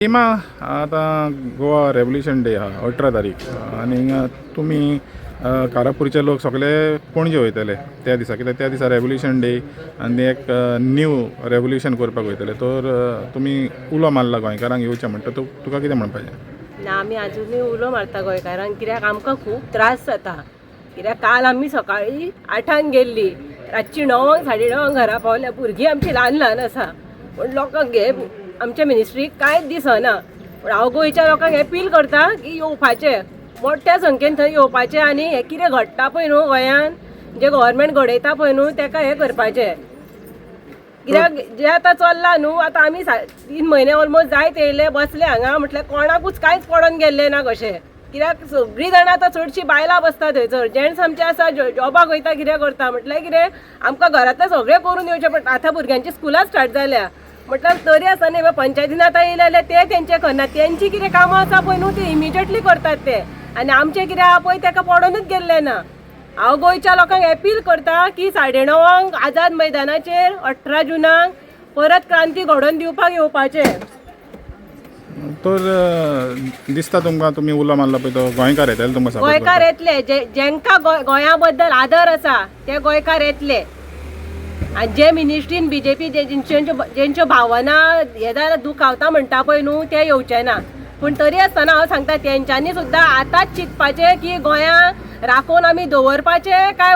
टिमा आतां Goa revolution day आहा 18 तारीख आनी तुमी कारापुरीचे लोक सगळे पणजे वयतले त्या दिसा, कित्याक त्या दिसा रेवल्युशन डे आनी एक न्यू रेवल्युशन करपाक वयतले. तर तुमी उलो मारला गोंयकारांक येवचें म्हणटा, तुका कितें म्हणपाचें? ना, आमी आजुनूय उलो मारता गोंयकारांक, कित्याक आमकां खूब त्रास जाता. कित्याक काल आमी सकाळीं 8 गेल्ली, रातची 9 9:30 घरा पावल्या. भुरगीं आमची ल्हान ल्हान आसा, पूण लोकांक हे आमच्या मिनिस्ट्रीक कांयच दिसना. पूण हांव गोंयच्या लोकांक अपील करता की येवपाचें, मोठ्या संख्येन थंय येवपाचें आनी हें कितें घडटा पळय न्हू गोंयान, जे गव्हर्मेंट घडयता पळय न्हू तेका हें करपाचें. कित्याक जें आतां चल्लां न्हू, आतां आमी 3 म्हयने ऑलमोस्ट जायत येयले बसले हांगा, म्हटल्यार कोणाकूच कांयच पडोन गेल्लें ना कशें. कित्याक सगळीं जाणां आतां चडशीं बायलां बसता थंयसर, जेंट्स आमचे आसा जॉबाक वयता, कितें करता म्हटल्यार कितें आमकां घरांतलें सगळें करून येवचें पडटा. आतां भुरग्यांची स्कुलां स्टार्ट जाल्या, म्हटल्यार तरी आसा न्ही पंचायतीन आतां येयले जाल्यार ते तेंचे करनात. तेंची कितें कामां आसा पळय न्हू ती इमिजिएटली करतात ते, आनी आमचें कितें आहा पळय तेका पडोनूच गेल्लें ना. हांव गोंयच्या लोकांक अपील करता की 9:30 आझाद मैदानाचेर 18 जुनाक परत क्रांती घडोवन दिवपाक येवपाचें. तर दिसता तुमकां तुमी उलो मारला पळय तो गोंयकार येतले तुमकां support गोंयकार येतले, जेंकां गोंया बद्दल आदर आसा ते गोंयकार येतले. आनी जे मिनिस्ट्रीन BJP जेंच्यो भावना हे जाल्यार दुखावता म्हणटा पळय न्हू ते येवचे ना. पूण तरी आसतना हांव सांगता तेंच्यांनी सुद्दां आतांच चिंतपाचें की गोंयां राखून आमी दवरपाचें काय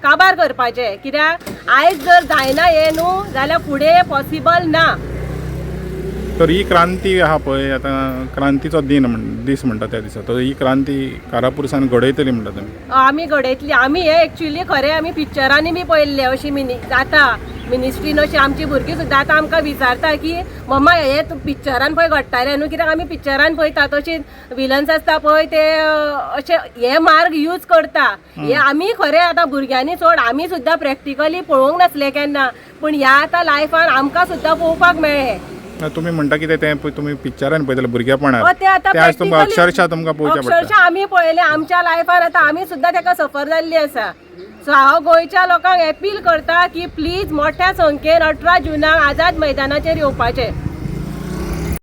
काबार करपाचें. कित्याक आयज जर जायना हें न्हू जाल्यार फुडें पॉसिबल ना. तर ही क्रांती आहा पळय, आतां क्रांतीचो दीस म्हणटा त्या दिसा, तर ही क्रांती कारापुरसान घडयतली म्हणटा तुमी? आमी घडयतली. आमी हे एक्चुअली खरें आमी पिक्चरांनी बी पळयल्ले अशी जाता मिनिस्ट्रीन. अशी आमची भुरगीं सुद्दां आतां आमकां विचारता की मम्मा हे पिक्चरान पळय घडटालें न्हू, कित्याक आमी पिक्चरान पळयता तशीच विलन्स आसता पळय ते अशे हे मार्ग यूज करता. हे आमी खरें आतां भुरग्यांनी सोड, आमी सुद्दां प्रॅक्टिकली पळोवंक नासले केन्ना, पूण ह्या आतां लायफान आमकां सुद्दां पळोवपाक मेळ्ळें. तुमी म्हणटा कितें तें तुमी पिक्चरान पळयतले भुरगेपणान, ते आतां तुमकां अक्षरशः तुमकां पळोवचें पडटा. अक्षरशः आमी पळयलें आमच्या लायफान, आतां आमी सुद्दां तेका सफर जाल्ली आसा. सो हांव गोंयच्या लोकांक अपील करता की प्लीज मोठ्या संख्येन 18 जुनाक आझाद मैदानाचेर येवपाचें.